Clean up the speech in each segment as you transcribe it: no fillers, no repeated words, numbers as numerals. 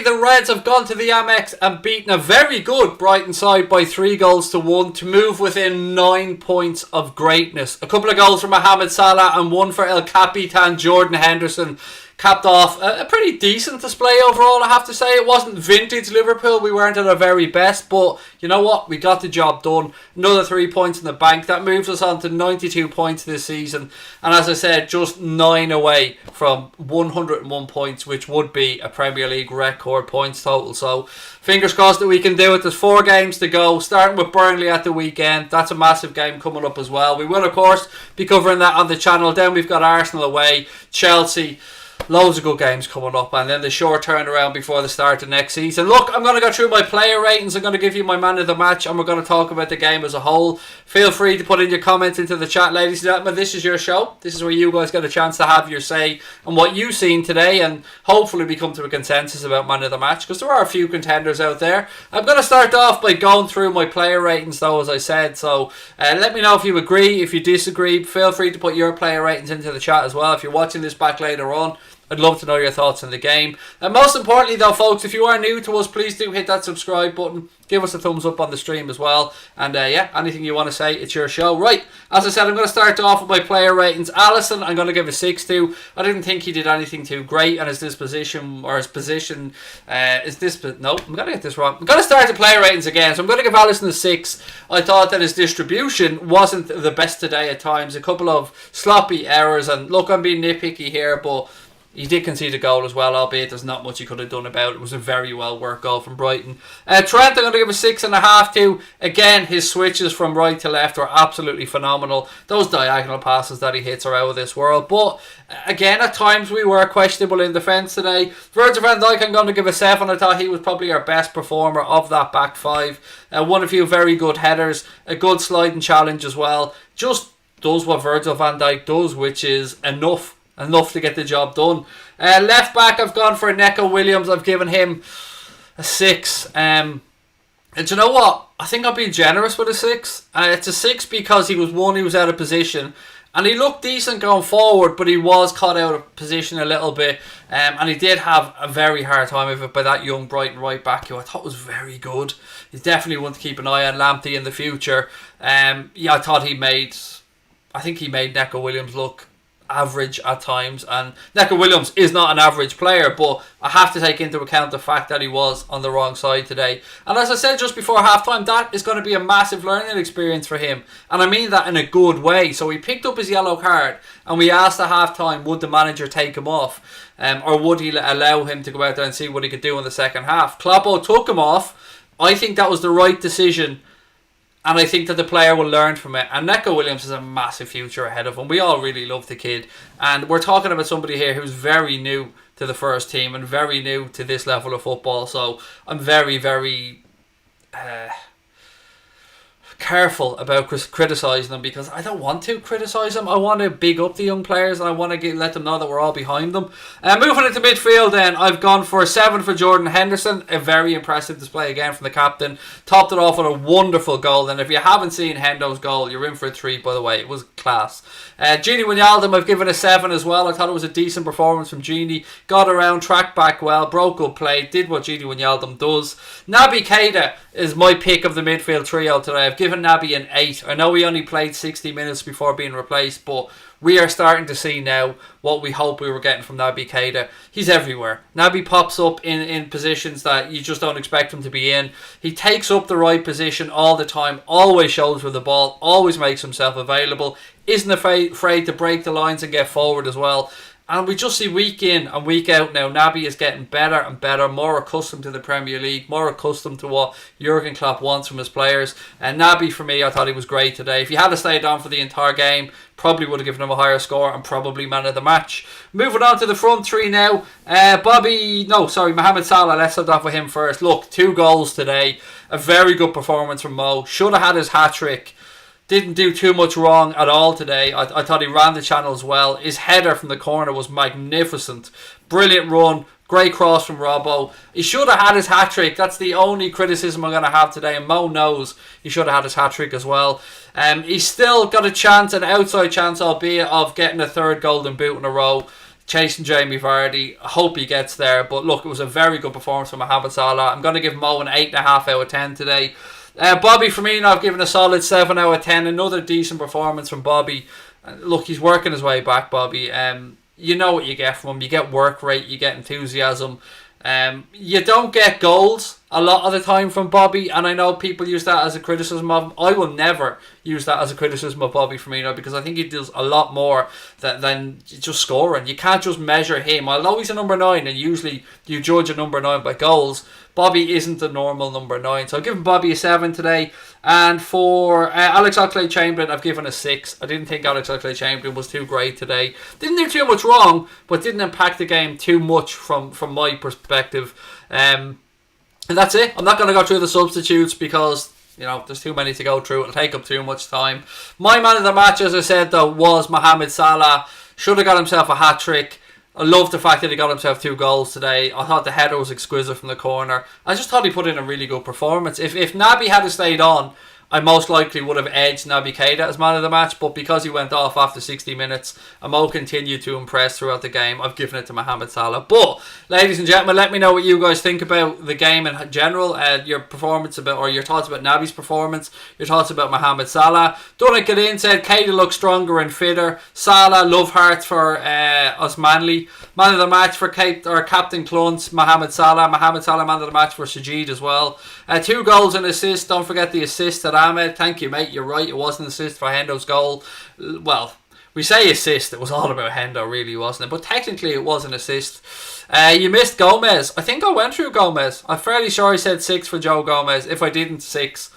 The Reds have gone to the Amex and beaten a very good Brighton side by 3-1 to move within 9 points of greatness. A couple of goals from Mohamed Salah and one for El Capitan Jordan Henderson capped off a pretty decent display overall, I have to say. It wasn't vintage Liverpool, we weren't at our very best, but you know what, we got the job done. Another 3 points in the bank, that moves us on to 92 points this season, and as I said, just 9 away from 101 points, which would be a Premier League record points total. So fingers crossed that we can do it. There's 4 games to go, starting with Burnley at the weekend. That's a massive game coming up as well. We will of course be covering that on the channel. Then we've got Arsenal away, Chelsea. Loads of good games coming up, and then the short turnaround before the start of next season. Look, I'm going to go through my player ratings. I'm going to give you my man of the match, and we're going to talk about the game as a whole. Feel free to put in your comments into the chat, ladies and gentlemen. This is your show. This is where you guys get a chance to have your say on what you've seen today, and hopefully we come to a consensus about man of the match, because there are a few contenders out there. I'm going to start off by going through my player ratings, though, as I said. So let me know if you agree, if you disagree. Feel free to put your player ratings into the chat as well. If you're watching this back later on, I'd love to know your thoughts on the game. And most importantly though, folks, if you are new to us, please do hit that subscribe button. Give us a thumbs up on the stream as well. And yeah, anything you want to say, it's your show. Right, as I said, I'm going to start off with my player ratings. Alisson, I'm going to give a 6 to. I didn't think he did anything too great, and his disposition, or his position, no, I'm going to get this wrong. I'm going to start the player ratings again, so I'm going to give Alisson a 6. I thought that his distribution wasn't the best today at times. A couple of sloppy errors, and look, I'm being nitpicky here, but he did concede a goal as well, albeit there's not much he could have done about it. It was a very well worked goal from Brighton. Trent, I'm going to give a 6.5 to. Again, his switches from right to left were absolutely phenomenal. Those diagonal passes that he hits are out of this world. But again, at times we were questionable in defence today. Virgil van Dijk, I'm going to give a 7. I thought he was probably our best performer of that back 5. Won a few very good headers, a good sliding challenge as well. Just does what Virgil van Dijk does, which is enough to get the job done. Left back, I've gone for Neco Williams. I've given him a 6. And you know what? I think I've been generous with a 6. It's a 6 because he was out of position. And he looked decent going forward, but he was caught out of position a little bit. And he did have a very hard time of it by that young Brighton right back, who I thought was very good. He's definitely one to keep an eye on, Lamptey, in the future. Yeah, I thought he made Neco Williams look average at times, and Neco Williams is not an average player, but I have to take into account the fact that he was on the wrong side today. And as I said just before halftime, that is going to be a massive learning experience for him, and I mean that in a good way. So he picked up his yellow card, and we asked at halftime, would the manager take him off, or would he allow him to go out there and see what he could do in the second half? Kloppo took him off. I think that was the right decision, and I think that the player will learn from it. And Neco Williams has a massive future ahead of him. We all really love the kid. And we're talking about somebody here who's very new to the first team and very new to this level of football. So I'm very, very careful about criticising them, because I don't want to criticise them. I want to big up the young players, and I want to let them know that we're all behind them. Moving into midfield then, I've gone for a 7 for Jordan Henderson. A very impressive display again from the captain. Topped it off with a wonderful goal, and if you haven't seen Hendo's goal, you're in for a treat, by the way. It was class. Gini Wijnaldum, I've given a 7 as well. I thought it was a decent performance from Gini. Got around, tracked back well, broke up play, did what Gini Wijnaldum does. Naby Keita is my pick of the midfield trio today. I've given Naby an 8. I know he only played 60 minutes before being replaced, but we are starting to see now what we hope we were getting from Naby Keita. He's everywhere. Naby pops up in positions that you just don't expect him to be in. He takes up the right position all the time, always shows with the ball, always makes himself available, isn't afraid to break the lines and get forward as well. And we just see week in and week out now, Naby is getting better and better, more accustomed to the Premier League, more accustomed to what Jurgen Klopp wants from his players. And Naby, for me, I thought he was great today. If he had stayed on for the entire game, probably would have given him a higher score and probably man of the match. Moving on to the front three now. Mohamed Salah, let's start off with him first. Look, 2 goals today. A very good performance from Mo. Should have had his hat-trick. Didn't do too much wrong at all today. I thought he ran the channels well. His header from the corner was magnificent. Brilliant run. Great cross from Robbo. He should have had his hat-trick. That's the only criticism I'm going to have today. And Mo knows he should have had his hat-trick as well. He's still got a chance, an outside chance, albeit, of getting a 3rd golden boot in a row. chasing Jamie Vardy. I hope he gets there. But look, it was a very good performance from Mohamed Salah. I'm going to give Mo an 8.5 out of 10 today. Bobby Firmino, I've given a solid 7 out of 10. Another decent performance from Bobby. Look, he's working his way back, Bobby. You know what you get from him. You get work rate, you get enthusiasm. You don't get goals a lot of the time from Bobby, and I know people use that as a criticism of him. I will never use that as a criticism of Bobby Firmino, because I think he does a lot more than just scoring. You can't just measure him. Although he's a number 9, and usually you judge a number 9 by goals, Bobby isn't the normal number 9. So I've given Bobby a 7 today. And for Alex Oxlade-Chamberlain, I've given a 6. I didn't think Alex Oxlade-Chamberlain was too great today. Didn't do too much wrong, but didn't impact the game too much from my perspective. And that's it. I'm not going to go through the substitutes because, you know, there's too many to go through. It'll take up too much time. My man of the match, as I said, though, was Mohamed Salah. Should have got himself a hat-trick. I love the fact that he got himself 2 goals today. I thought the header was exquisite from the corner. I just thought he put in a really good performance. If Naby had stayed on, I most likely would have edged Naby Keita as man of the match, but because he went off after 60 minutes, Mo continued to impress throughout the game. I've given it to Mohamed Salah. But, ladies and gentlemen, let me know what you guys think about the game in general, your performance about, or your thoughts about Naby's performance, your thoughts about Mohamed Salah. Donald Gadin said Keita looks stronger and fitter. Salah, love hearts for us Manly. Man of the match for Captain Clunts, Mohamed Salah. Mohamed Salah, man of the match for Sajid as well. 2 goals and assists. Don't forget the assist at Ahmed. Thank you, mate. You're right. It was an assist for Hendo's goal. Well, we say assist. It was all about Hendo, really, wasn't it? But technically, it was an assist. You missed Gomez. I think I went through Gomez. I'm fairly sure I said 6 for Joe Gomez. If I didn't, 6.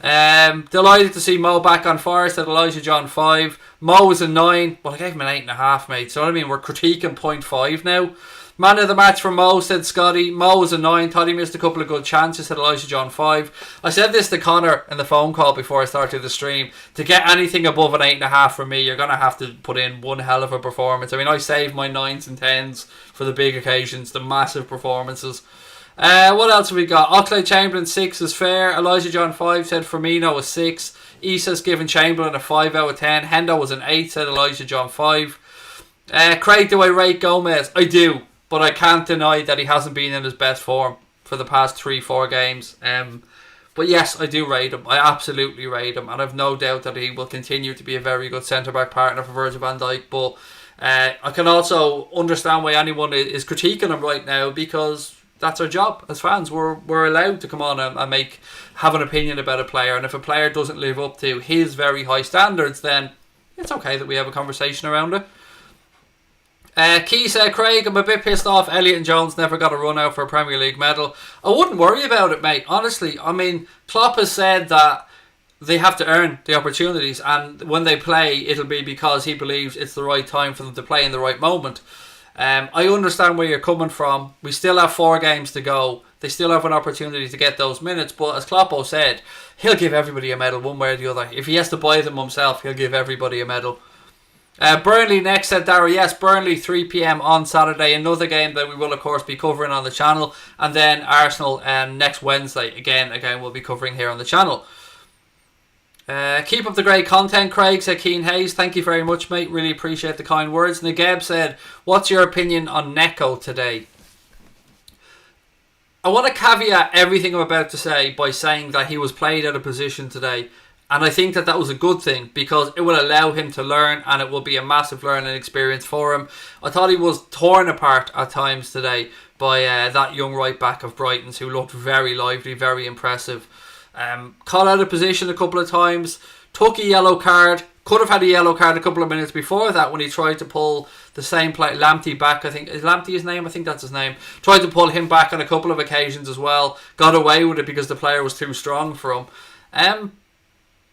Delighted to see Mo back on fire. Said Elijah John 5. Mo was a 9. Well, I gave him an 8.5, mate. So I mean, we're critiquing 0.5 now. Man of the match for Mo, said Scotty. Mo was a 9. Thought he missed a couple of good chances, said Elijah John 5. I said this to Connor in the phone call before I started the stream. To get anything above an 8.5 from me, you're going to have to put in one hell of a performance. I mean, I saved my 9s and 10s for the big occasions, the massive performances. What else have we got? Oxlade-Chamberlain 6 is fair. Elijah John 5 said Firmino was 6. Isa's given Chamberlain a 5 out of 10. Hendo was an 8, said Elijah John 5. Craig, do I rate Gomez? I do, but I can't deny that he hasn't been in his best form for the past 3-4 games. But yes, I do rate him. I absolutely rate him, and I've no doubt that he will continue to be a very good centre-back partner for Virgil van Dijk. But I can also understand why anyone is critiquing him right now, because that's our job as fans. We're allowed to come on and have an opinion about a player, and if a player doesn't live up to his very high standards, then it's okay that we have a conversation around it. Key said, Craig, I'm a bit pissed off Elliott and Jones never got a run out for a Premier League medal. I wouldn't worry about it, mate, honestly. I mean, Klopp has said that they have to earn the opportunities, and when they play, it'll be because he believes it's the right time for them to play in the right moment. I understand where you're coming from. We still have 4 games to go. They still have an opportunity to get those minutes, but as Kloppo said, he'll give everybody a medal one way or the other. If he has to buy them himself, he'll give everybody a medal. Burnley next, said Dara. Yes, Burnley 3 p.m. on Saturday. Another game that we will of course be covering on the channel. And then Arsenal next Wednesday. Again we'll be covering here on the channel. Keep up the great content, Craig, said Keane Hayes. Thank you very much, mate. Really appreciate the kind words. Nageb said, what's your opinion on Neko today? I want to caveat everything I'm about to say by saying that he was played out of position today. And I think that was a good thing, because it will allow him to learn, and it will be a massive learning experience for him. I thought he was torn apart at times today by that young right back of Brighton's, who looked very lively, very impressive. Caught out of position a couple of times, took a yellow card, could have had a yellow card a couple of minutes before that when he tried to pull the same play, Lamptey back, I think. Is Lamptey his name? I think that's his name. Tried to pull him back on a couple of occasions as well. Got away with it because the player was too strong for him.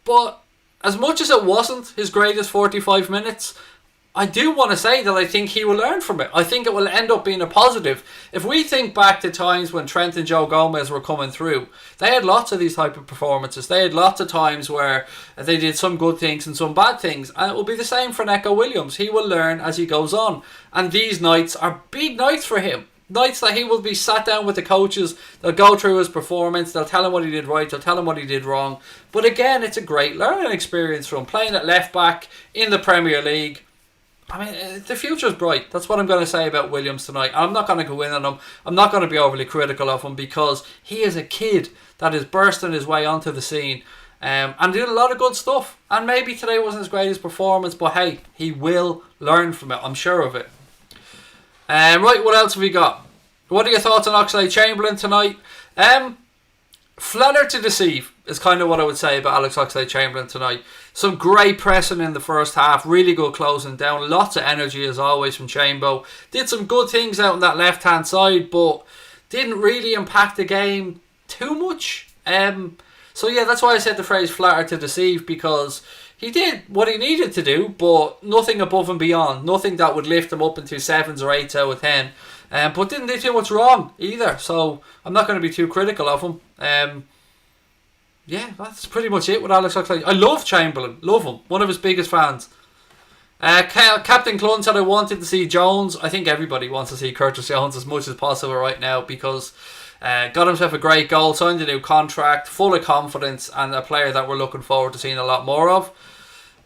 But as much as it wasn't his greatest 45 minutes, I do want to say that I think he will learn from it. I think it will end up being a positive. If we think back to times when Trent and Joe Gomez were coming through, they had lots of these type of performances. They had lots of times where they did some good things and some bad things. And it will be the same for Neco Williams. He will learn as he goes on. And these nights are big nights for him. Nights that he will be sat down with the coaches. They'll go through his performance. They'll tell him what he did right. They'll tell him what he did wrong. But again, it's a great learning experience for him. Playing at left back in the Premier League. I mean, the future's bright. That's what I'm going to say about Williams tonight. I'm not going to go in on him. I'm not going to be overly critical of him because he is a kid that is bursting his way onto the scene and doing a lot of good stuff. And maybe today wasn't his greatest performance, but hey, he will learn from it. I'm sure of it. Right, what else have we got? What are your thoughts on Oxlade-Chamberlain tonight? Flatter to deceive is kind of what I would say about Alex Oxlade-Chamberlain tonight. Some great pressing in the first half, really good closing down, lots of energy as always from Chambo. Did some good things out on that left hand side, but didn't really impact the game too much. So yeah, that's why I said the phrase flatter to deceive, because he did what he needed to do, but nothing above and beyond, nothing that would lift him up into 7s or 8s out of 10. But didn't do too much wrong either, so I'm not going to be too critical of him. Yeah, that's pretty much it with Alex Oxlade. I love Chamberlain, love him, one of his biggest fans. Captain Clun said I wanted to see Jones. I think everybody wants to see Curtis Jones as much as possible right now, because got himself a great goal, signed a new contract, full of confidence, and a player that we're looking forward to seeing a lot more of.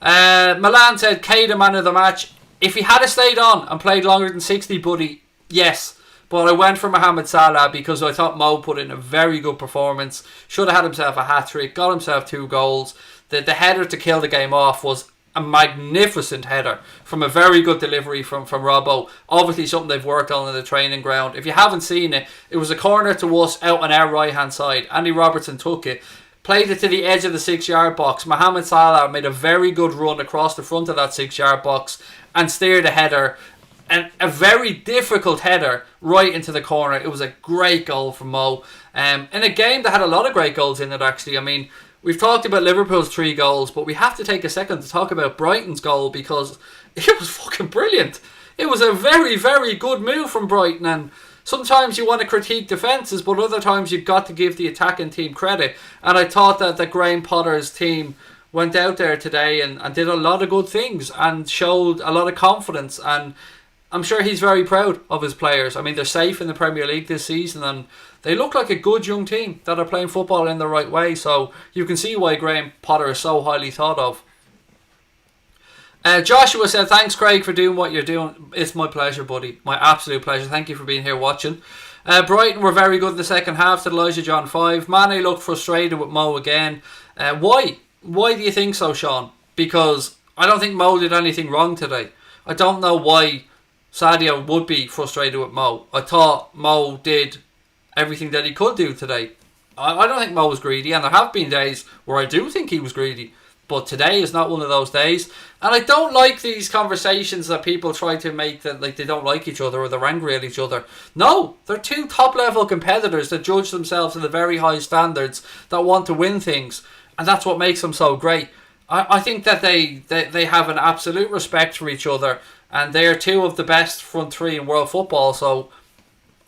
Milan said Kane the man of the match. If he had stayed on and played longer than 60, buddy, yes. But I went for Mohamed Salah because I thought Mo put in a very good performance. Should have had himself a hat-trick, got himself 2 goals. The header to kill the game off was a magnificent header from a very good delivery from Robbo. Obviously something they've worked on in the training ground. If you haven't seen it, it was a corner to us out on our right-hand side. Andy Robertson took it, played it to the edge of the 6-yard box. Mohamed Salah made a very good run across the front of that 6-yard box and steered a header, and a very difficult header right into the corner. It was a great goal from Mo. In a game that had a lot of great goals in it, actually. I mean, we've talked about Liverpool's 3 goals, but we have to take a second to talk about Brighton's goal, because it was fucking brilliant. It was a very, very good move from Brighton, and sometimes you want to critique defences, but other times you've got to give the attacking team credit. And I thought that Graham Potter's team went out there today and did a lot of good things and showed a lot of confidence, and I'm sure he's very proud of his players. I mean, they're safe in the Premier League this season, and they look like a good young team that are playing football in the right way. So you can see why Graham Potter is so highly thought of. Joshua said, thanks Craig for doing what you're doing. It's my pleasure, buddy. My absolute pleasure. Thank you for being here watching. Brighton were very good in the second half. Said Elijah John 5. Mane looked frustrated with Mo again. Why? Why do you think so, Sean? Because I don't think Mo did anything wrong today. I don't know why Sadio would be frustrated with Mo. I thought Mo did everything that he could do today. I don't think Mo was greedy, and there have been days where I do think he was greedy, but today is not one of those days. And I don't like these conversations that people try to make that like they don't like each other or they're angry at each other. No, they're 2 top level competitors that judge themselves to the very high standards, that want to win things, and that's what makes them so great. I think that they have an absolute respect for each other, and they are 2 of the best front 3 in world football. So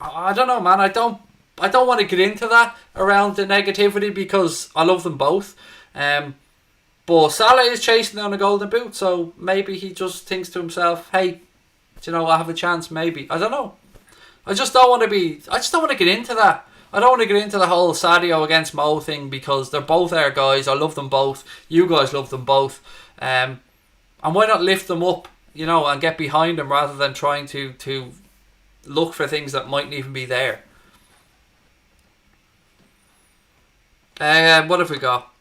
I don't know, man. I don't want to get into that around the negativity, because I love them both. But Salah is chasing down a golden boot, so maybe he just thinks to himself, "Hey, I have a chance." Maybe, I don't know. I just don't want to get into that. I don't want to get into the whole Sadio against Mo thing, because they're both our guys. I love them both. You guys love them both. And why not lift them up, and get behind them rather than trying to look for things that mightn't even be there. What have we got?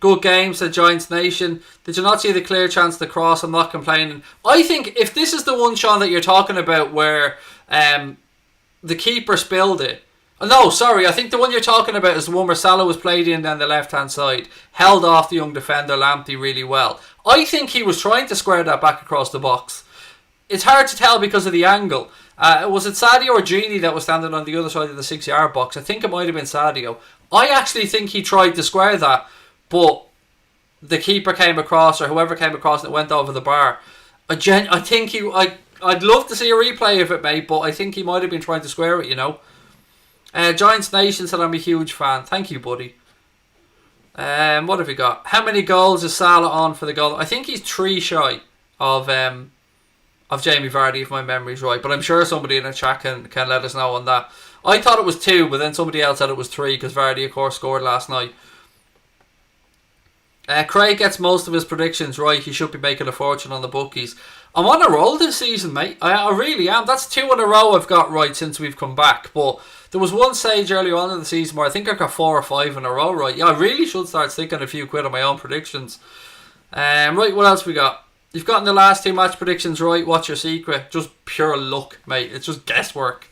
Good game, said Giants Nation. Did you not see the clear chance to cross? I'm not complaining. I think if this is the one, Sean, that you're talking about where the keeper spilled it. No, sorry, I think the one you're talking about is the one where Salah was played in down the left-hand side, held off the young defender Lamptey really well. I think he was trying to square that back across the box. It's hard to tell because of the angle. Was it Sadio or Gini that was standing on the other side of the 6-yard box? I think it might have been Sadio. I actually think he tried to square that, but the keeper came across, or whoever came across, and it went over the bar. I think I'd love to see a replay of it, mate, but I think he might have been trying to square it, Giants Nation said, I'm a huge fan. Thank you, buddy. What have we got? How many goals is Salah on for the goal? I think he's 3 shy of Jamie Vardy, if my memory's right. But I'm sure somebody in the chat can let us know on that. I thought it was 2, but then somebody else said it was 3, because Vardy, of course, scored last night. Craig gets most of his predictions right. He should be making a fortune on the bookies. I'm on a roll this season, mate. I really am. That's 2 in a row I've got right since we've come back. But there was one stage earlier on in the season where I think I got 4 or 5 in a row right. Yeah, I really should start sticking a few quid on my own predictions. Right, what else we got? You've gotten the last 2 match predictions right. What's your secret? Just pure luck, mate. It's just guesswork.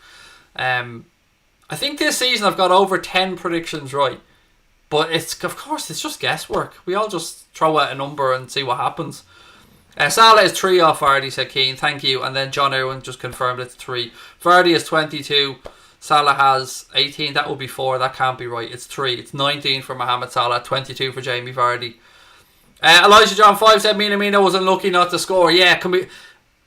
I think this season I've got over 10 predictions right. But it's just guesswork. We all just throw out a number and see what happens. Salah is 3 off Vardy, said Keane. Thank you. And then John Irwin just confirmed it's 3. Vardy is 22. Salah has 18. That would be 4. That can't be right. It's 3. It's 19 for Mohamed Salah. 22 for Jamie Vardy. Elijah John 5 said Minamino was unlucky not to score. Yeah,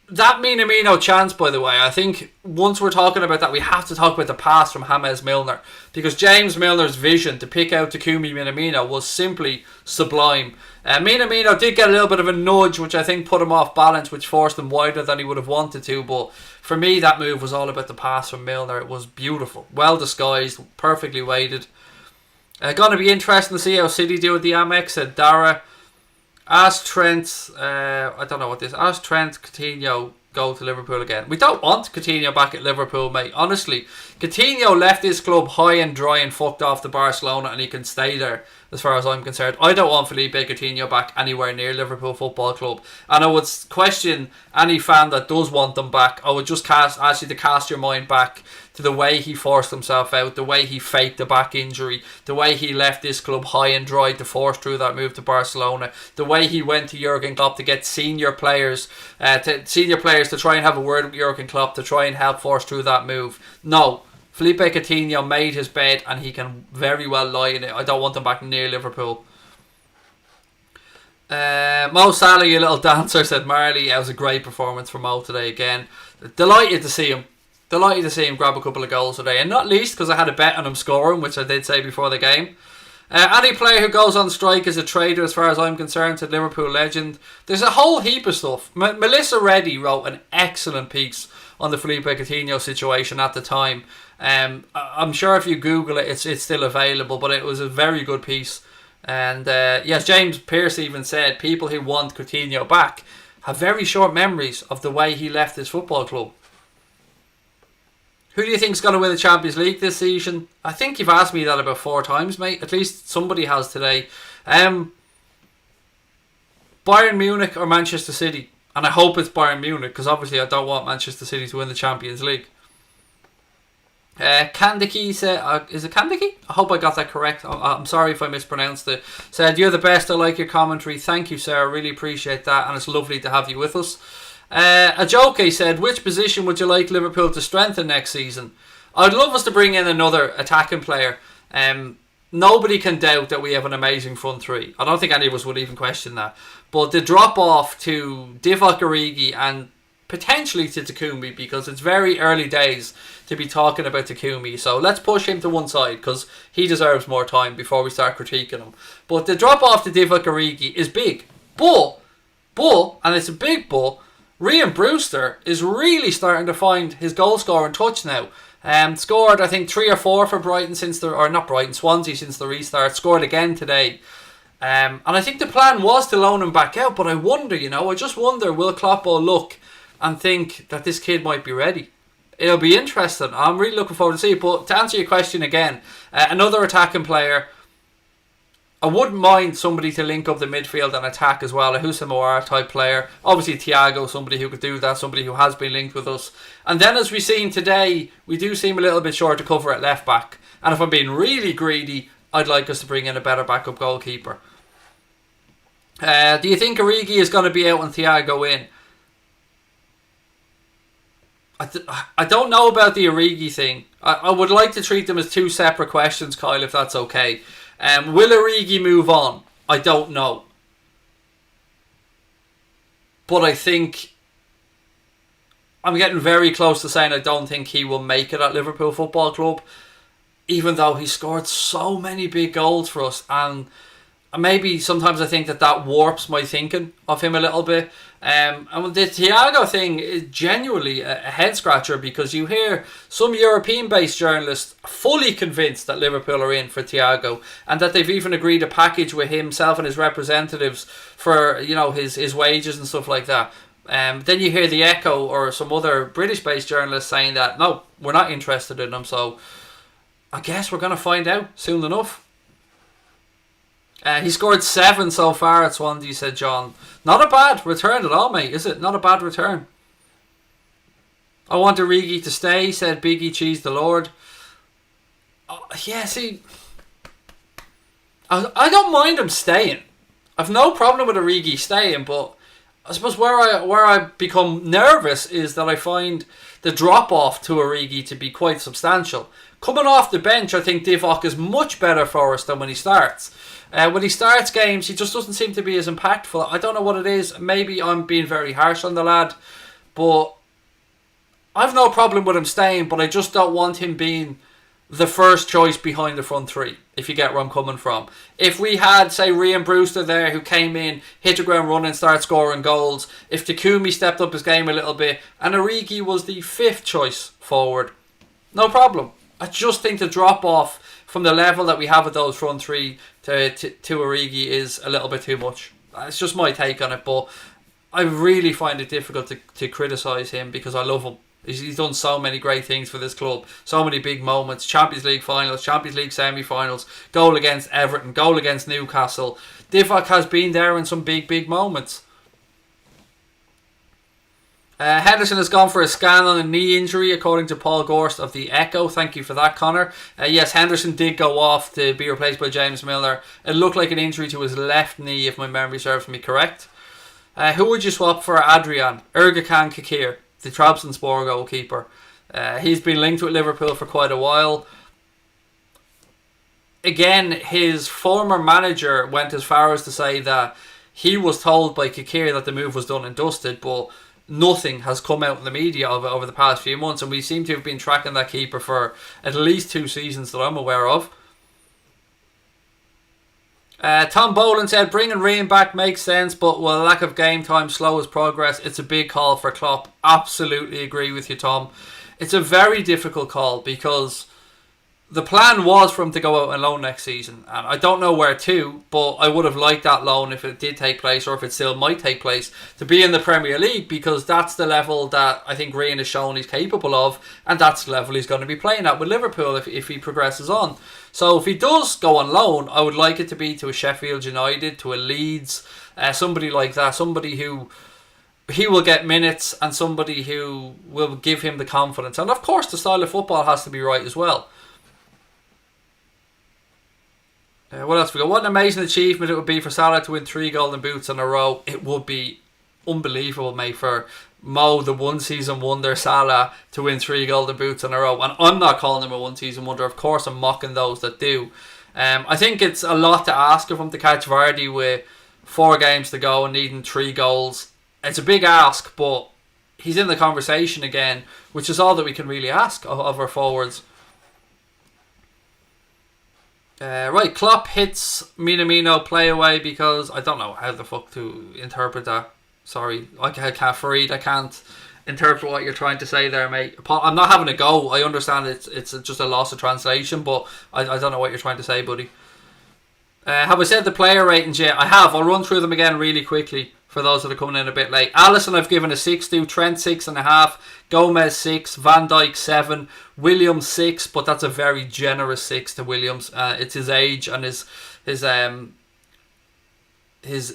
that Minamino chance, by the way, I think once we're talking about that, we have to talk about the pass from James Milner, because James Milner's vision to pick out Takumi Minamino was simply sublime. Minamino did get a little bit of a nudge, which I think put him off balance, which forced him wider than he would have wanted to, but for me that move was all about the pass from Milner. It was beautiful, well disguised, perfectly weighted. Going to be interesting to see how City do with the Amex, said Dara. Ask Trent, ask Trent, Coutinho go to Liverpool again. We don't want Coutinho back at Liverpool, mate. Honestly, Coutinho left this club high and dry and fucked off to Barcelona, and he can stay there as far as I'm concerned. I don't want Felipe Coutinho back anywhere near Liverpool Football Club, and I would question any fan that does want them back. I would just ask you to cast your mind back to the way he forced himself out, the way he faked the back injury, the way he left this club high and dry to force through that move to Barcelona, the way he went to Jurgen Klopp to get senior players to try and have a word with Jurgen Klopp to try and help force through that move. No, Felipe Coutinho made his bed and he can very well lie in it. I don't want him back near Liverpool. Mo Salah, you little dancer, said Marley. It was a great performance from Mo today again. Delighted to see him grab a couple of goals today, and not least because I had a bet on him scoring, which I did say before the game. Any player who goes on strike is a traitor as far as I'm concerned, said Liverpool legend. There's a whole heap of stuff. Melissa Reddy wrote an excellent piece on the Felipe Coutinho situation at the time. I'm sure if you Google it, it's still available, but it was a very good piece. And yes, James Pearce even said people who want Coutinho back have very short memories of the way he left his football club. Who do you think is going to win the Champions League this season? I think you've asked me that about 4 times, mate. At least somebody has today. Bayern Munich or Manchester City? And I hope it's Bayern Munich, because obviously I don't want Manchester City to win the Champions League. Kandiki said, is it Kandiki? I hope I got that correct. I'm sorry if I mispronounced it. Said, you're the best. I like your commentary. Thank you, sir. I really appreciate that. And it's lovely to have you with us. Ajoke said, which position would you like Liverpool to strengthen next season? I'd love us to bring in another attacking player. Nobody can doubt that we have an amazing front 3. I don't think any of us would even question that. But the drop off to Divock Origi and potentially to Takumi, because it's very early days to be talking about Takumi, so let's push him to one side because he deserves more time before we start critiquing him. But the drop off to Divock Origi is big. But, and it's a big but, Raheem Brewster is really starting to find his goal scoring touch now. Scored I think 3 or 4 for Brighton Swansea since the restart. Scored again today. And I think the plan was to loan him back out, but I just wonder, will Klopp look and think that this kid might be ready? It'll be interesting. I'm really looking forward to see it. But to answer your question again, another attacking player, I wouldn't mind somebody to link up the midfield and attack as well, a Houssam type player. Obviously Thiago, somebody who could do that, somebody who has been linked with us. And then as we've seen today, we do seem a little bit short to cover at left back. And if I'm being really greedy, I'd like us to bring in a better backup goalkeeper. Do you think Origi is going to be out and Thiago in? I don't know about the Origi thing. I would like to treat them as 2 separate questions, Kyle, if that's okay. Will Origi move on? I don't know. But I think I'm getting very close to saying I don't think he will make it at Liverpool Football Club, even though he scored so many big goals for us. And maybe sometimes I think that warps my thinking of him a little bit. And the Thiago thing is genuinely a head scratcher, because you hear some European-based journalists fully convinced that Liverpool are in for Thiago, and that they've even agreed a package with himself and his representatives for, you know, his wages and stuff like that. Then you hear the Echo or some other British-based journalists saying that no, we're not interested in him. So I guess we're going to find out soon enough. He scored 7 so far at Swansea, said John. Not a bad return at all, mate, is it? Not a bad return. I want Origi to stay, said Biggie Cheese the Lord. Yeah, see, I don't mind him staying. I've no problem with Origi staying, but I suppose where I become nervous is that I find the drop-off to Origi to be quite substantial. Coming off the bench, I think Divock is much better for us than when he starts. When he starts games, he just doesn't seem to be as impactful. I don't know what it is. Maybe I'm being very harsh on the lad, but I've no problem with him staying, but I just don't want him being the first choice behind the front three, if you get where I'm coming from. If we had, say, Raheem Brewster there, who came in, hit the ground running, started scoring goals, if Takumi stepped up his game a little bit, and Origi was the 5th choice forward, no problem. I just think the drop-off from the level that we have with those front three to Origi is a little bit too much. It's just my take on it, but I really find it difficult to criticise him because I love him. He's done so many great things for this club. So many big moments. Champions League finals, Champions League semi-finals, goal against Everton, goal against Newcastle. Divock has been there in some big moments. Henderson has gone for a scan on a knee injury, according to Paul Gorst of the Echo. Thank you for that, Connor. Yes, Henderson did go off to be replaced by James Milner. It looked like an injury to his left knee, if my memory serves me correct. Who would you swap for Adrian? Ergakan Kikir, the Trabzonspor goalkeeper. He's been linked with Liverpool for quite a while. Again, his former manager went as far as to say that he was told by Kikir that the move was done and dusted, but nothing has come out in the media of it over the past few months, and we seem to have been tracking that keeper for at least 2 seasons that I'm aware of. Tom Boland said bringing Raheem back makes sense, but will lack of game time slow his progress? It's a big call for Klopp. Absolutely agree with you, Tom. It's a very difficult call because the plan was for him to go out on loan next season, and I don't know where to, but I would have liked that loan if it did take place, or if it still might take place, to be in the Premier League, because that's the level that I think Raheem has shown he's capable of, and that's the level he's going to be playing at with Liverpool if he progresses on. So if he does go on loan, I would like it to be to a Sheffield United, to a Leeds, somebody like that, somebody who he will get minutes, and somebody who will give him the confidence. And of course the style of football has to be right as well. What else we got? What an amazing achievement it would be for Salah to win 3 golden boots in a row. It would be unbelievable, mate, for Mo, the one season wonder Salah, to win 3 golden boots in a row. And I'm not calling him a one season wonder. Of course I'm mocking those that do. I think it's a lot to ask of him to catch Vardy with 4 games to go and needing 3 goals. It's a big ask, but he's in the conversation again, which is all that we can really ask of our forwards. Right, Klopp hits Minamino play away because I don't know how the fuck to interpret that. Sorry, I can't Fareed, I can't interpret what you're trying to say there, mate. I'm not having a go. I understand it's just a loss of translation, but I don't know what you're trying to say, buddy. Have I said the player ratings yet? I have. I'll run through them again really quickly for those that are coming in a bit late. Alisson I've given a 6 to, Trent 6.5, Gomez 6, Van Dijk 7, Williams 6, but that's a very generous 6 to Williams. It's his age and his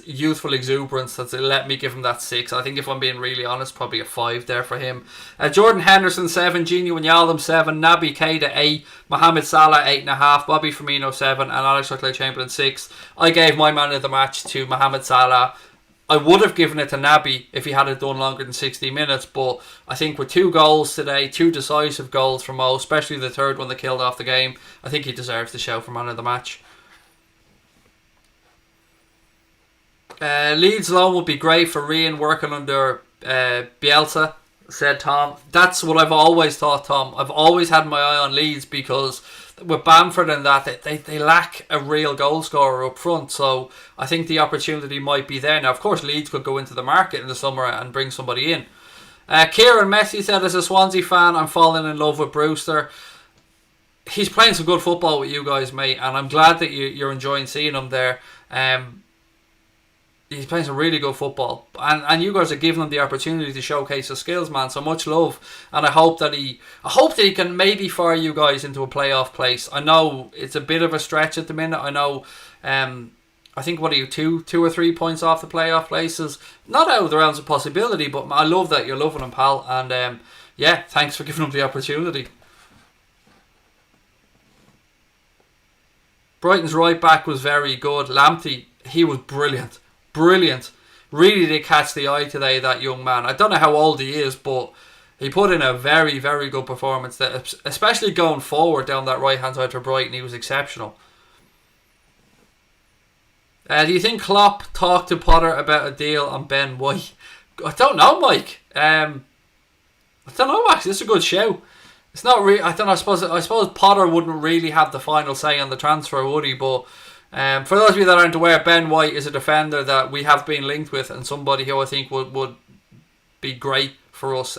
youthful exuberance that's let me give him that 6. I think if I'm being really honest, probably a 5 there for him. Jordan Henderson 7, Gini Wijnaldum 7, Naby Keita 8, Mohamed Salah 8.5, Bobby Firmino 7, and Alex Oxlade-Chamberlain 6. I gave my man of the match to Mohamed Salah. I would have given it to Naby if he had it done longer than 60 minutes, but I think with 2 goals today, 2 decisive goals from Mo, especially the third one that killed off the game, I think he deserves the shout for man of the match. Leeds loan would be great for Raheem working under Bielsa, said Tom. That's what I've always thought, Tom. I've always had my eye on Leeds because with Bamford and that, they lack a real goal scorer up front. So I think the opportunity might be there. Now, of course, Leeds could go into the market in the summer and bring somebody in. Kieran Messi said, as a Swansea fan, I'm falling in love with Brewster. He's playing some good football with you guys, mate, and I'm glad that you're enjoying seeing him there. He's playing some really good football, and you guys are giving him the opportunity to showcase his skills, man. So much love, and I hope that he can maybe fire you guys into a playoff place. I know it's a bit of a stretch at the minute. I know, I think what are you 2 or 3 points off the playoff places? Not out of the realms of possibility, but I love that you're loving him, pal. And yeah, thanks for giving him the opportunity. Brighton's right back was very good. Lamptey, he was brilliant. Brilliant. Really did catch the eye today, that young man. I don't know how old he is, but he put in a very, very good performance there, especially going forward down that right hand side for Brighton. He was exceptional. Do you think Klopp talked to Potter about a deal on Ben White? I don't know, Mike. I don't know, actually. It's a good show. It's not really. I don't know. I suppose Potter wouldn't really have the final say on the transfer, would he? But for those of you that aren't aware, Ben White is a defender that we have been linked with, and somebody who I think would be great for us.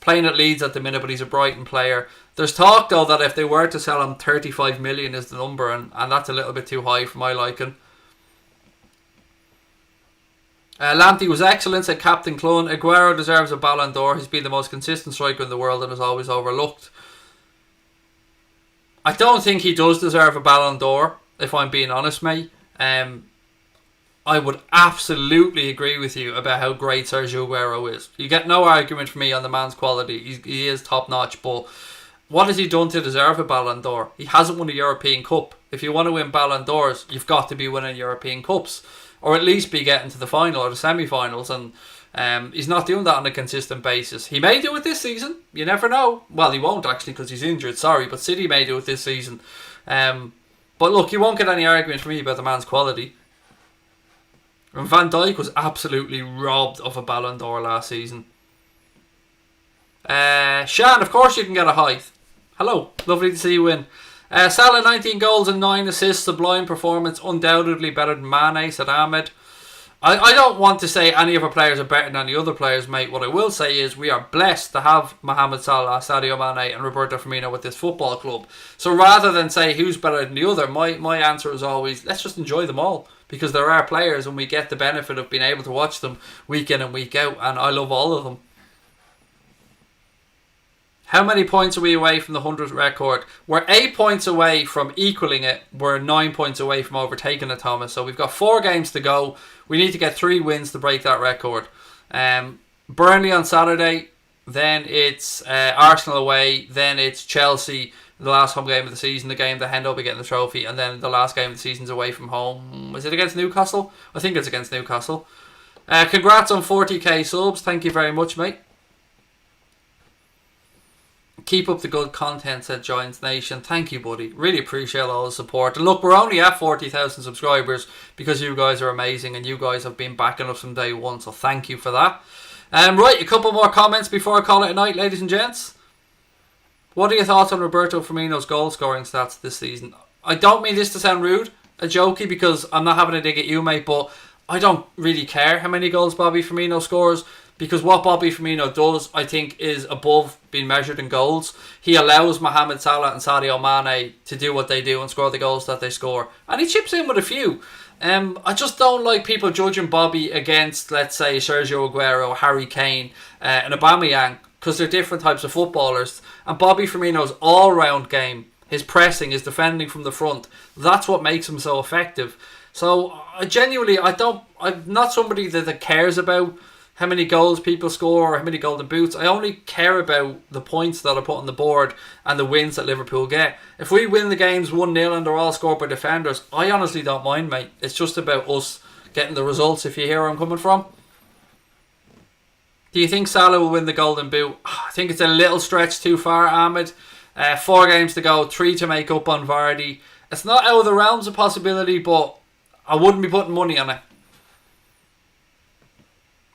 Playing at Leeds at the minute, but he's a Brighton player. There's talk though that if they were to sell him, 35 million is the number, and that's a little bit too high for my liking. Lamptey was excellent, said Captain Clun. Aguero deserves a Ballon d'Or. He's been the most consistent striker in the world and is always overlooked. I don't think he does deserve a Ballon d'Or, if I'm being honest, mate. I would absolutely agree with you about how great Sergio Aguero is. You get no argument from me on the man's quality. He is top notch, but what has he done to deserve a Ballon d'Or? He hasn't won a European Cup. If you want to win Ballon d'Ors, you've got to be winning European Cups, or at least be getting to the final or the semi-finals, and he's not doing that on a consistent basis. He may do it this season, you never know. Well, he won't actually, because he's injured, sorry, but City may do it this season. But look, you won't get any argument from me about the man's quality. And Van Dijk was absolutely robbed of a Ballon d'Or last season. Shan, of course you can get a height. Hello, lovely to see you win. Salah, 19 goals and 9 assists, sublime performance, undoubtedly better than Mane, said Ahmed. I don't want to say any of our players are better than any other players, mate. What I will say is we are blessed to have Mohamed Salah, Sadio Mane and Roberto Firmino with this football club. So rather than say who's better than the other, my answer is always, let's just enjoy them all. Because there are players and we get the benefit of being able to watch them week in and week out, and I love all of them. How many points are we away from the 100th record? We're 8 points away from equaling it. We're 9 points away from overtaking it, Thomas. So we've got 4 games to go. We need to get 3 wins to break that record. Burnley on Saturday. Then it's Arsenal away. Then it's Chelsea, the last home game of the season, the game that end up getting the trophy. And then the last game of the season's away from home. Is it against Newcastle? I think it's against Newcastle. Congrats on 40k subs. Thank you very much, mate. Keep up the good content, said Giants Nation. Thank you, buddy. Really appreciate all the support. And look, we're only at 40,000 subscribers because you guys are amazing and you guys have been backing us from day one. So thank you for that. Right, a couple more comments before I call it a night, ladies and gents. What are your thoughts on Roberto Firmino's goal scoring stats this season? I don't mean this to sound rude, a jokey, because I'm not having a dig at you, mate, but I don't really care how many goals Bobby Firmino scores. Because what Bobby Firmino does, I think, is above being measured in goals. He allows Mohamed Salah and Sadio Mane to do what they do and score the goals that they score. And he chips in with a few. I just don't like people judging Bobby against, let's say, Sergio Aguero, Harry Kane, and aubameyang, because they're different types of footballers. And Bobby Firmino's all-round game, his pressing, his defending from the front, that's what makes him so effective. So, I'm not somebody that cares about how many goals people score or how many golden boots. I only care about the points that are put on the board and the wins that Liverpool get. If we win the games 1-0 and they're all scored by defenders, I honestly don't mind, mate. It's just about us getting the results, if you hear where I'm coming from. Do you think Salah will win the golden boot? I think it's a little stretch too far, Ahmed. 4 games to go, 3 to make up on Vardy. It's not out of the realms of possibility, but I wouldn't be putting money on it.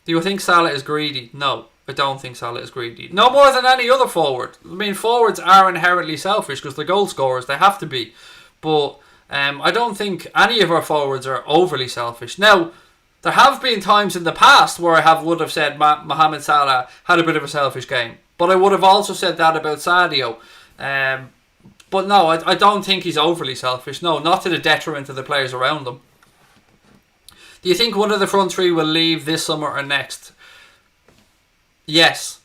Do you think Salah is greedy? No. I don't think Salah is greedy. No more than any other forward. I mean, forwards are inherently selfish because they're goal scorers. They have to be. But I don't think any of our forwards are overly selfish. Now, there have been times in the past where would have said Mohamed Salah had a bit of a selfish game. But I would have also said that about Sadio. But no, I don't think he's overly selfish. No, not to the detriment of the players around him. Do you think one of the front three will leave this summer or next? Yes,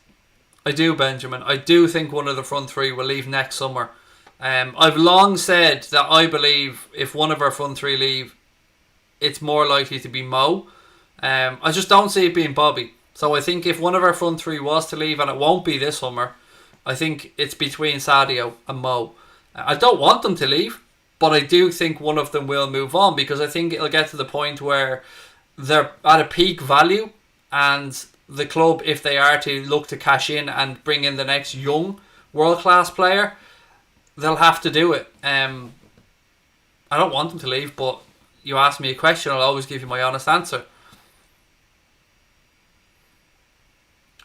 I do, Benjamin. I do think one of the front three will leave next summer. I've long said that I believe if one of our front three leave, it's more likely to be Mo. I just don't see it being Bobby. So I think if one of our front three was to leave, and it won't be this summer, I think it's between Sadio and Mo. I don't want them to leave, but I do think one of them will move on because I think it'll get to the point where they're at a peak value and the club, if they are to look to cash in and bring in the next young world-class player, they'll have to do it. I don't want them to leave, but you ask me a question, I'll always give you my honest answer.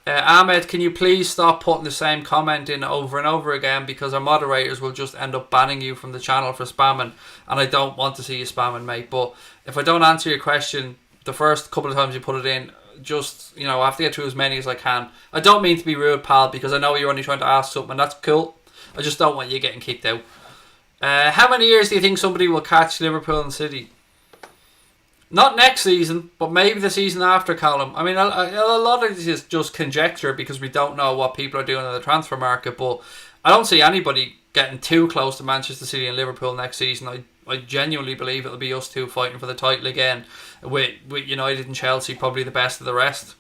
Ahmed, can you please stop putting the same comment in over and over again because our moderators will just end up banning you from the channel for spamming, and I don't want to see you spamming, mate. But if I don't answer your question the first couple of times you put it in, just, I have to get through as many as I can. I don't mean to be rude, pal, because I know you're only trying to ask something, and that's cool. I just don't want you getting kicked out. How many years do you think somebody will catch Liverpool and City? Not next season, but maybe the season after, Callum. I mean, a lot of this is just conjecture because we don't know what people are doing in the transfer market, but I don't see anybody getting too close to Manchester City and Liverpool next season. I genuinely believe it'll be us two fighting for the title again, with United and Chelsea probably the best of the rest.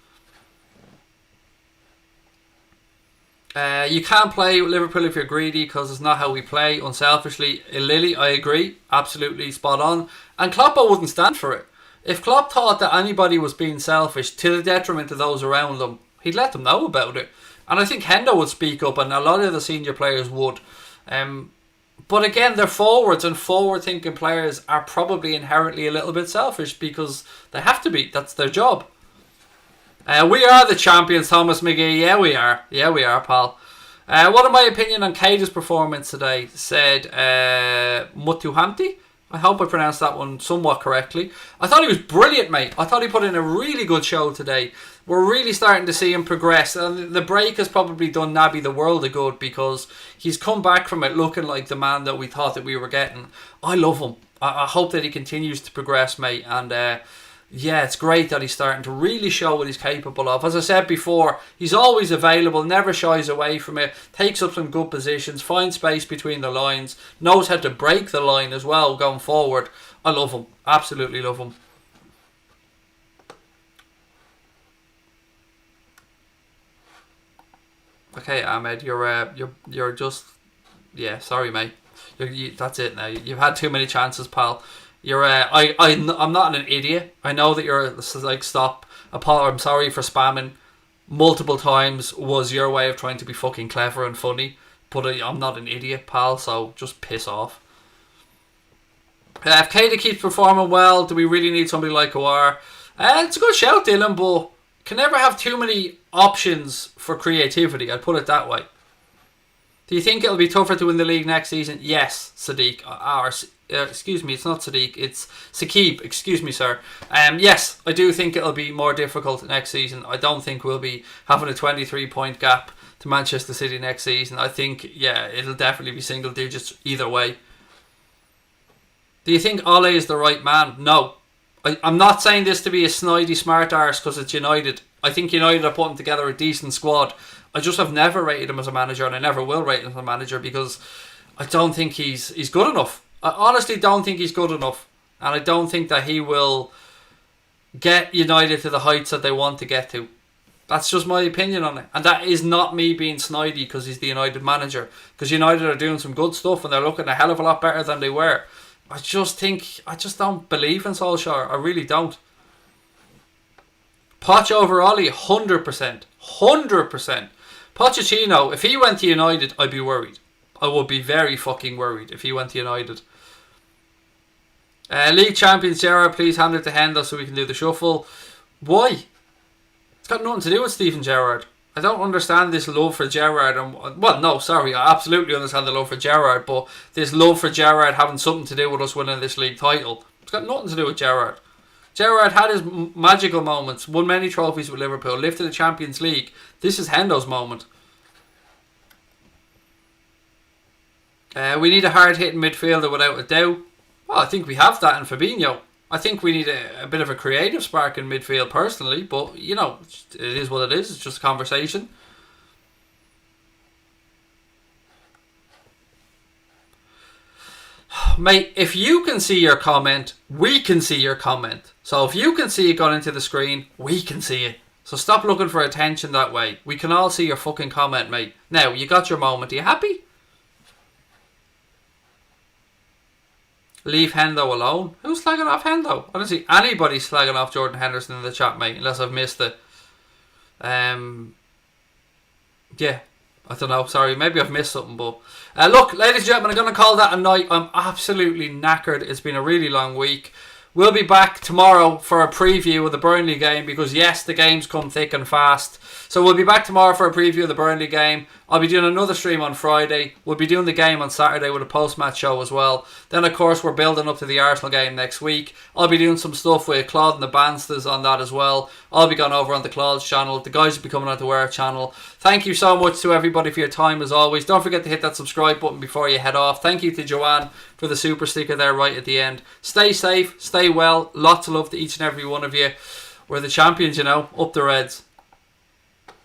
You can't play with Liverpool if you're greedy because it's not how we play. Unselfishly, Lily, I agree, absolutely spot on. And Klopp wouldn't stand for it. If Klopp thought that anybody was being selfish to the detriment of those around them, he'd let them know about it. And I think Hendo would speak up, and a lot of the senior players would. But again, they're forwards, and forward-thinking players are probably inherently a little bit selfish because they have to be. That's their job. We are the champions, Thomas McGee. Yeah, we are. Yeah, we are, pal. What are my opinion on Cage's performance today? Said Mutuhamti. I hope I pronounced that one somewhat correctly. I thought he was brilliant, mate. I thought he put in a really good show today. We're really starting to see him progress. And the break has probably done Naby the world of good because he's come back from it looking like the man that we thought that we were getting. I love him. I hope that he continues to progress, mate. And yeah, it's great that he's starting to really show what he's capable of. As I said before, he's always available, never shies away from it, takes up some good positions, finds space between the lines, knows how to break the line as well going forward. I love him. Absolutely love him. Okay, Ahmed, you're just, yeah, sorry, mate. That's it now. You've had too many chances, pal. You're I'm not an idiot. I know that you're like, stop. I'm sorry for spamming multiple times was your way of trying to be fucking clever and funny, but I'm not an idiot, pal, so just piss off. If Keita keeps performing well, do we really need somebody like Awar? It's a good shout, Dylan, but can never have too many options for creativity, I'd put it that way. Do you think it'll be tougher to win the league next season? Yes, Sadiq. Excuse me, it's not Sadiq, it's Saqib. Excuse me, sir. Yes, I do think it'll be more difficult next season. I don't think we'll be having a 23-point gap to Manchester City next season. I think, yeah, it'll definitely be single digits either way. Do you think Ole is the right man? No. I'm not saying this to be a snidey smart arse because it's United. I think United are putting together a decent squad. I just have never rated him as a manager, and I never will rate him as a manager because I don't think he's good enough. I honestly don't think he's good enough, and I don't think that he will get United to the heights that they want to get to. That's just my opinion on it, and that is not me being snidey because he's the United manager, because United are doing some good stuff and they're looking a hell of a lot better than they were. I just don't believe in Solskjaer. I really don't. Poch over Ollie, 100%. 100%. Pochettino, if he went to United, I'd be worried. I would be very fucking worried if he went to United. League champions, Gerrard, please hand it to Hendo so we can do the shuffle. Why? It's got nothing to do with Steven Gerrard. I don't understand this love for Gerrard. Well, no, sorry, I absolutely understand the love for Gerrard, but this love for Gerrard having something to do with us winning this league title. It's got nothing to do with Gerrard. Gerrard had his magical moments, won many trophies with Liverpool, lifted the Champions League. This is Hendo's moment. We need a hard-hitting midfielder without a doubt. Well, I think we have that in Firmino. I think we need a bit of a creative spark in midfield personally, but, you know, it is what it is. It's just a conversation. Mate, if you can see your comment, we can see your comment. So if you can see it gone into the screen, we can see it. So stop looking for attention that way. We can all see your fucking comment, mate. Now, you got your moment. Are you happy? Leave Hendo alone. Who's slagging off Hendo? I don't see anybody slagging off Jordan Henderson in the chat, mate, unless I've missed it. Yeah, I don't know. Sorry, maybe I've missed something, but look, ladies and gentlemen, I'm going to call that a night. I'm absolutely knackered. It's been a really long week. We'll be back tomorrow for a preview of the Burnley game because, yes, the games come thick and fast. So we'll be back tomorrow for a preview of the Burnley game. I'll be doing another stream on Friday. We'll be doing the game on Saturday with a post-match show as well. Then, of course, we're building up to the Arsenal game next week. I'll be doing some stuff with Claude and the Bansters on that as well. I'll be going over on the Claude's channel. The guys will be coming on to our channel. Thank you so much to everybody for your time as always. Don't forget to hit that subscribe button before you head off. Thank you to Joanne for the super sticker there right at the end. Stay safe, stay well. Lots of love to each and every one of you. We're the champions, you know. Up the Reds.